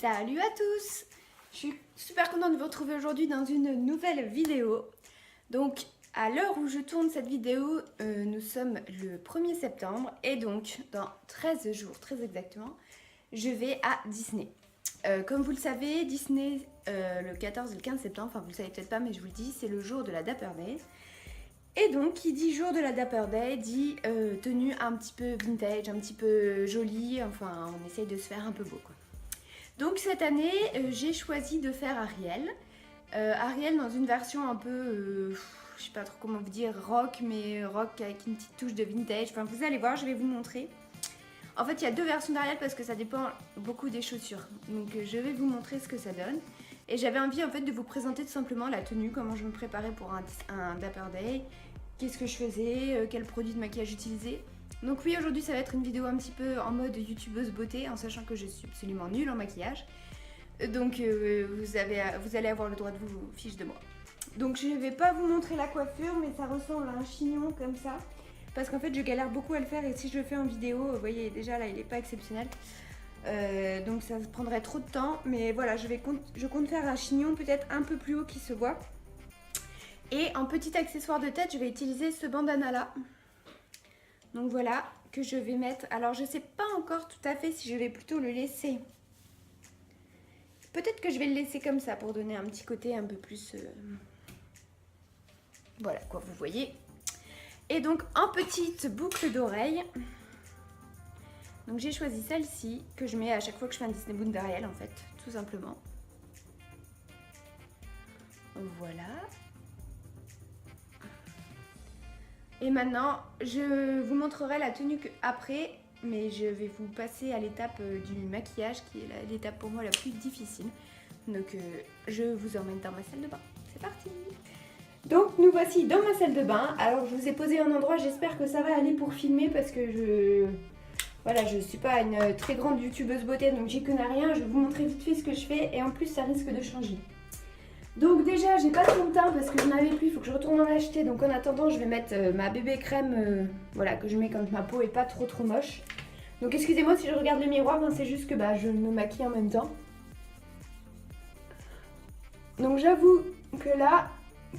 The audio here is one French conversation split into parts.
Salut à tous! Je suis super contente de vous retrouver aujourd'hui dans une nouvelle vidéo. Donc, à l'heure où je tourne cette vidéo, nous sommes le 1er septembre et donc, dans 13 jours, très exactement, je vais à Disney. Comme vous le savez, Disney, le 14 et le 15 septembre, enfin vous le savez peut-être pas, mais je vous le dis, c'est le jour de la Dapper Day. Et donc, qui dit jour de la Dapper Day, dit tenue un petit peu vintage, un petit peu jolie, enfin on essaye de se faire un peu beau quoi. Donc cette année, j'ai choisi de faire Ariel. Ariel dans une version un peu, je sais pas trop comment vous dire, rock, mais rock avec une petite touche de vintage. Enfin vous allez voir, je vais vous montrer. En fait il y a deux versions d'Ariel parce que ça dépend beaucoup des chaussures. Donc je vais vous montrer ce que ça donne. Et j'avais envie en fait de vous présenter tout simplement la tenue, comment je me préparais pour un Dapper Day, qu'est-ce que je faisais, quels produits de maquillage j'utilisais. Donc oui, aujourd'hui ça va être une vidéo un petit peu en mode youtubeuse beauté, en sachant que je suis absolument nulle en maquillage. Donc vous allez avoir le droit de vous fiche de moi. Donc je ne vais pas vous montrer la coiffure, mais ça ressemble à un chignon comme ça. Parce qu'en fait je galère beaucoup à le faire et si je le fais en vidéo, vous voyez déjà là il n'est pas exceptionnel. Donc ça prendrait trop de temps, mais voilà, je compte faire un chignon peut-être un peu plus haut qui se voit. Et en petit accessoire de tête, je vais utiliser ce bandana là. Donc voilà, que je vais mettre. Alors je sais pas encore tout à fait si je vais plutôt le laisser. Peut-être que je vais le laisser comme ça pour donner un petit côté un peu plus... Voilà quoi, vous voyez. Et donc en petite boucle d'oreille. Donc j'ai choisi celle-ci que je mets à chaque fois que je fais un Disney Boon d'Ariel en fait, tout simplement. Voilà. Et maintenant, je vous montrerai la tenue après, mais je vais vous passer à l'étape du maquillage qui est l'étape pour moi la plus difficile. Donc je vous emmène dans ma salle de bain. C'est parti! Donc nous voici dans ma salle de bain. Alors je vous ai posé un endroit, j'espère que ça va aller pour filmer parce que je suis pas une très grande youtubeuse beauté donc j'y connais rien. Je vais vous montrer vite fait ce que je fais et en plus ça risque de changer. Donc déjà j'ai pas de fond de teint parce que je n'en avais plus, il faut que je retourne en acheter. Donc en attendant je vais mettre ma bébé crème voilà, que je mets quand ma peau est pas trop moche. Donc excusez-moi si je regarde le miroir, hein, c'est juste que je me maquille en même temps. Donc j'avoue que là,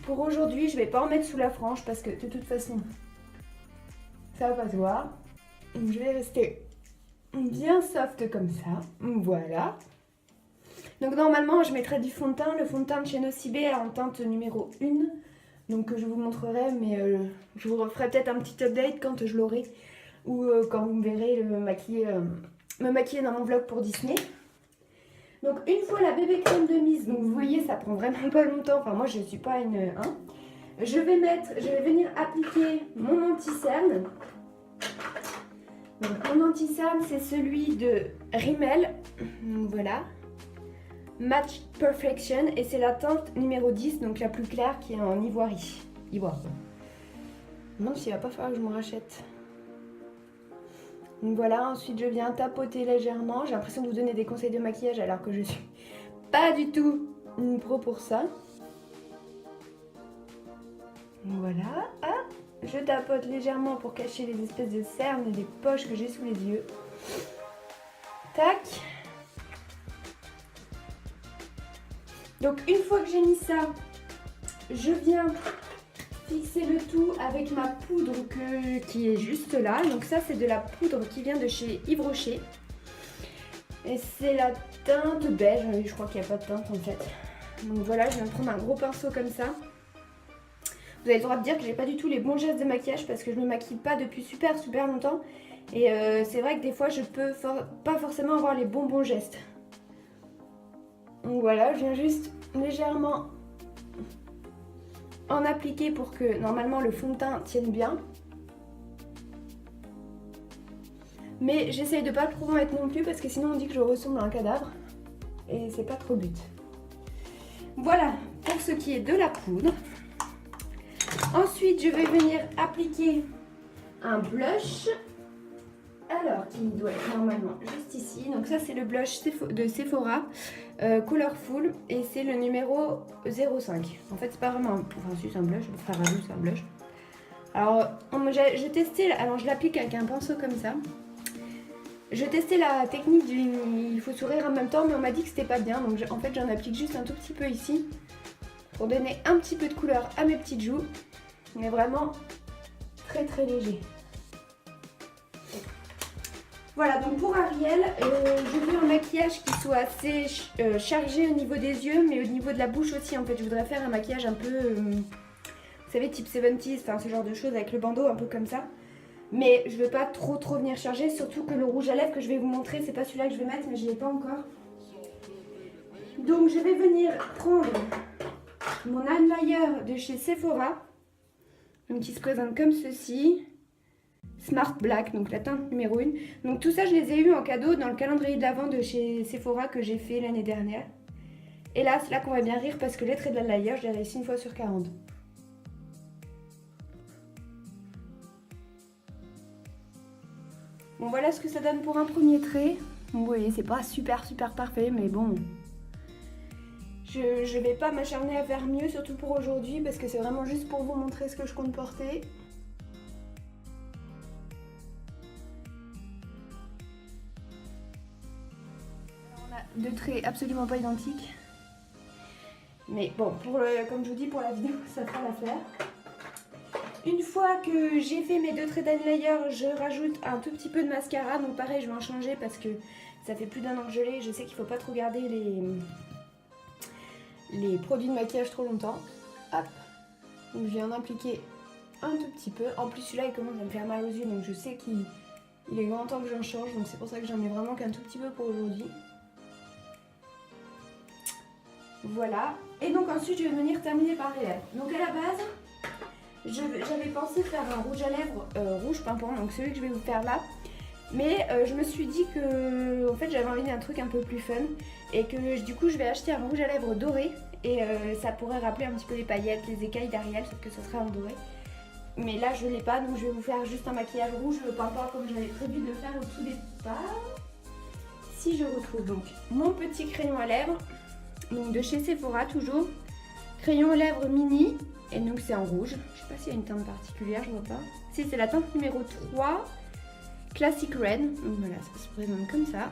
pour aujourd'hui, je vais pas en mettre sous la frange parce que de toute façon ça va pas se voir. Donc je vais rester bien soft comme ça, voilà. Donc normalement je mettrai du fond de teint, le fond de teint de chez Nocibé en teinte numéro 1. Donc je vous montrerai, mais je vous referai peut-être un petit update quand je l'aurai. Ou quand vous me verrez me maquiller dans mon vlog pour Disney. Donc une fois la bébé crème de mise, donc vous voyez ça prend vraiment pas longtemps, enfin moi je suis pas une... Je vais venir appliquer mon anti-cerne. Donc mon anti-cerne c'est celui de Rimmel, donc voilà. Match Perfection et c'est la teinte numéro 10, donc la plus claire qui est en ivoire. Non, s'il va pas falloir que je me rachète. Donc voilà, ensuite je viens tapoter légèrement. J'ai l'impression de vous donner des conseils de maquillage alors que je suis pas du tout une pro pour ça. Voilà, je tapote légèrement pour cacher les espèces de cernes et des poches que j'ai sous les yeux. Tac. Donc une fois que j'ai mis ça, je viens fixer le tout avec ma poudre qui est juste là. Donc ça c'est de la poudre qui vient de chez Yves Rocher. Et c'est la teinte beige, je crois qu'il n'y a pas de teinte en fait. Donc voilà, je viens de prendre un gros pinceau comme ça. Vous avez le droit de dire que j'ai pas du tout les bons gestes de maquillage parce que je me maquille pas depuis super longtemps. Et c'est vrai que des fois je peux pas forcément avoir les bons gestes. Donc voilà, je viens juste légèrement en appliquer pour que normalement le fond de teint tienne bien. Mais j'essaye de pas trop en mettre non plus parce que sinon on dit que je ressemble à un cadavre. Et c'est pas trop le but. Voilà pour ce qui est de la poudre. Ensuite je vais venir appliquer un blush. Alors, qui doit être normalement juste ici. Donc ça c'est le blush de Sephora Colorful et c'est le numéro 05. En fait c'est pas vraiment, enfin si c'est un blush, frère à vous c'est un blush. Alors j'ai testé, alors je l'applique avec un pinceau comme ça. Je testais la technique du il faut sourire en même temps, mais on m'a dit que c'était pas bien, donc en fait j'en applique juste un tout petit peu ici pour donner un petit peu de couleur à mes petites joues, mais vraiment très très léger. Voilà, donc pour Ariel, je veux un maquillage qui soit assez chargé au niveau des yeux, mais au niveau de la bouche aussi. En fait, je voudrais faire un maquillage un peu, vous savez, type 70s, enfin ce genre de choses avec le bandeau, un peu comme ça. Mais je veux pas trop venir charger, surtout que le rouge à lèvres que je vais vous montrer, c'est pas celui-là que je vais mettre, mais je l'ai pas encore. Donc je vais venir prendre mon eyeliner de chez Sephora, donc qui se présente comme ceci. Smart Black, donc la teinte numéro 1. Donc tout ça, je les ai eu en cadeau dans le calendrier de l'Avent de chez Sephora que j'ai fait l'année dernière. Et là, c'est là qu'on va bien rire parce que les traits de l'eyeliner, je l'ai réussi une fois sur 40. Bon, voilà ce que ça donne pour un premier trait. Donc, vous voyez, c'est pas super parfait, mais bon. Je vais pas m'acharner à faire mieux, surtout pour aujourd'hui, parce que c'est vraiment juste pour vous montrer ce que je compte porter. Deux traits absolument pas identiques, mais bon, comme je vous dis, pour la vidéo ça fera l'affaire. Une fois que j'ai fait mes deux traits d'eyeliner, je rajoute un tout petit peu de mascara. Donc pareil, je vais en changer parce que ça fait plus d'1 an que je l'ai. Je sais qu'il faut pas trop garder les produits de maquillage trop longtemps. Hop, donc je vais en appliquer un tout petit peu. En plus celui-là il commence à me faire mal aux yeux, donc je sais qu'il est grand temps que j'en change, donc c'est pour ça que j'en mets vraiment qu'un tout petit peu pour aujourd'hui. Voilà, et donc ensuite je vais venir terminer par les lèvres. Donc à la base, j'avais pensé faire un rouge à lèvres rouge pimpant, donc celui que je vais vous faire là. Mais je me suis dit que en fait j'avais envie d'un truc un peu plus fun et que du coup je vais acheter un rouge à lèvres doré et ça pourrait rappeler un petit peu les paillettes, les écailles d'Ariel, sauf que ce sera en doré. Mais là je l'ai pas, donc je vais vous faire juste un maquillage rouge pimpant comme j'avais prévu de le faire au tout départ. Si je retrouve donc mon petit crayon à lèvres. Donc de chez Sephora toujours, crayon aux lèvres mini, et donc c'est en rouge, je sais pas s'il y a une teinte particulière, je vois pas. Si, c'est la teinte numéro 3, Classic Red, donc voilà, ça se présente comme ça.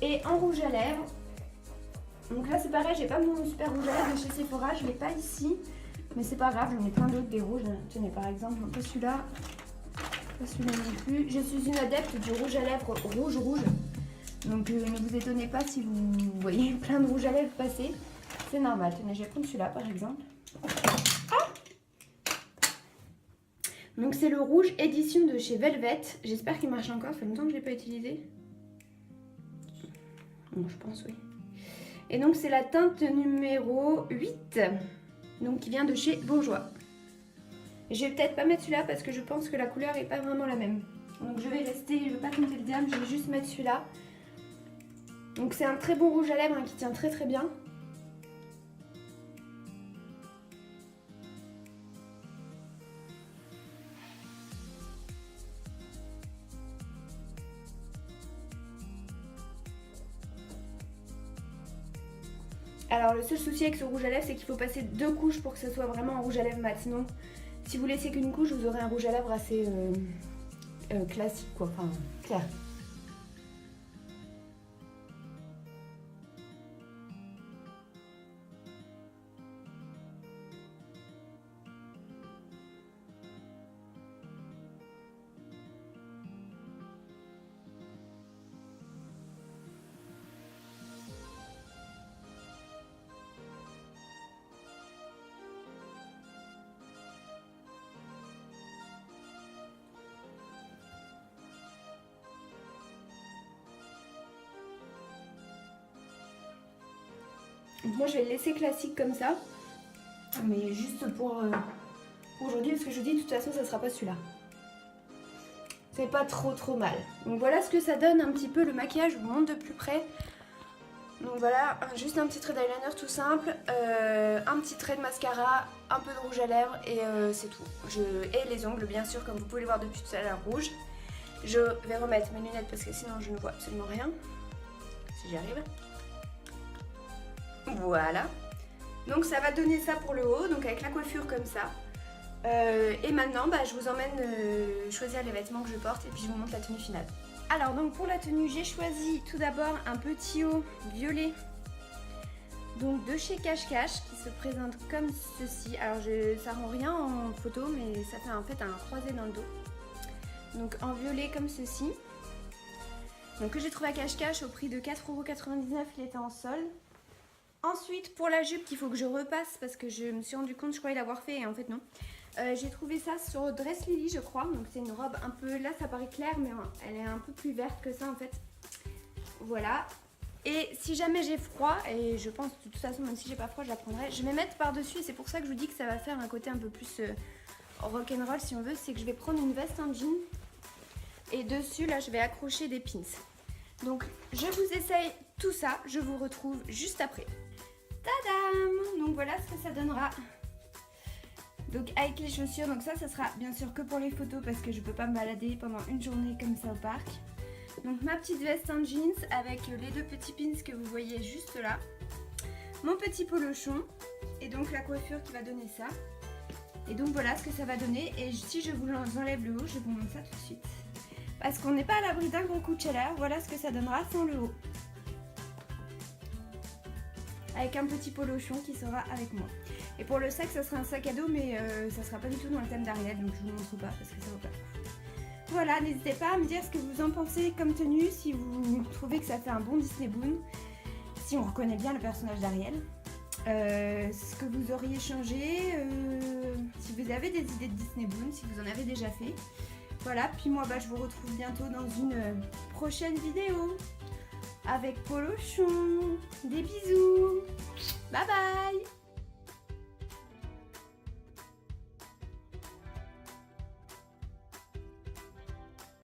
Et en rouge à lèvres, donc là c'est pareil, j'ai pas mon super rouge à lèvres de chez Sephora, je l'ai pas ici, mais c'est pas grave, j'en ai plein d'autres des rouges. Tenez par exemple, un peu celui-là, pas celui-là non plus. Je suis une adepte du rouge à lèvres rouge. Donc ne vous étonnez pas si vous voyez plein de rouge à lèvres passer. C'est normal. Tenez, je vais prendre celui-là par exemple. Ah, donc c'est le rouge édition de chez Velvet. J'espère qu'il marche encore. Ça fait longtemps que je ne l'ai pas utilisé. Bon, je pense oui. Et donc c'est la teinte numéro 8. Donc qui vient de chez Bourjois. Je vais peut-être pas mettre celui-là parce que je pense que la couleur est pas vraiment la même. Donc je vais rester, je ne vais pas compter le diamètre, je vais juste mettre celui-là. Donc c'est un très bon rouge à lèvres qui tient très bien. Alors le seul souci avec ce rouge à lèvres, c'est qu'il faut passer 2 couches pour que ce soit vraiment un rouge à lèvres mat. Sinon, si vous laissez qu'une couche, vous aurez un rouge à lèvres assez classique quoi, enfin clair. Donc moi je vais le laisser classique comme ça, mais juste pour aujourd'hui, parce que je vous dis de toute façon ça sera pas celui-là. C'est pas trop mal. Donc voilà ce que ça donne un petit peu le maquillage, je vous montre de plus près. Donc voilà, juste un petit trait d'eyeliner tout simple, un petit trait de mascara, un peu de rouge à lèvres et c'est tout. Et les ongles bien sûr, comme vous pouvez les voir depuis tout à l'heure, rouge. Je vais remettre mes lunettes parce que sinon je ne vois absolument rien, si j'y arrive. Voilà, donc ça va donner ça pour le haut, donc avec la coiffure comme ça. Et maintenant je vous emmène choisir les vêtements que je porte et puis je vous montre la tenue finale. Alors donc pour la tenue, j'ai choisi tout d'abord un petit haut violet. Donc de chez Cache Cache qui se présente comme ceci. Alors ça rend rien en photo mais ça fait en fait un croisé dans le dos. Donc en violet comme ceci. Donc que j'ai trouvé à Cache Cache au prix de 4,99 €, il était en solde. Ensuite pour la jupe qu'il faut que je repasse parce que je me suis rendu compte, je croyais l'avoir fait et en fait non. J'ai trouvé ça sur Dress Lily je crois. Donc c'est une robe un peu, là ça paraît clair mais elle est un peu plus verte que ça en fait. Voilà. Et si jamais j'ai froid, et je pense de toute façon même si j'ai pas froid je la prendrai, je vais mettre par dessus et c'est pour ça que je vous dis que ça va faire un côté un peu plus rock'n'roll si on veut. C'est que je vais prendre une veste en jean et dessus là je vais accrocher des pins. Donc je vous essaye tout ça, je vous retrouve juste après. Tadam! Donc voilà ce que ça donnera. Donc avec les chaussures, donc ça sera bien sûr que pour les photos parce que je peux pas me balader pendant une journée comme ça au parc. Donc ma petite veste en jeans avec les deux petits pins que vous voyez juste là. Mon petit polochon et donc la coiffure qui va donner ça. Et donc voilà ce que ça va donner. Et si je vous enlève le haut, je vous montre ça tout de suite. Parce qu'on n'est pas à l'abri d'un gros coup de chaleur, voilà ce que ça donnera sans le haut. Avec un petit polochon qui sera avec moi. Et pour le sac, ça sera un sac à dos, mais ça sera pas du tout dans le thème d'Ariel, donc je vous montre pas parce que ça vaut pas le coup. Voilà, n'hésitez pas à me dire ce que vous en pensez comme tenue, si vous trouvez que ça fait un bon Disney Boon, si on reconnaît bien le personnage d'Ariel, ce que vous auriez changé, si vous avez des idées de Disney Boon, si vous en avez déjà fait. Voilà, puis moi je vous retrouve bientôt dans une prochaine vidéo avec Polochon. Des bisous, bye bye.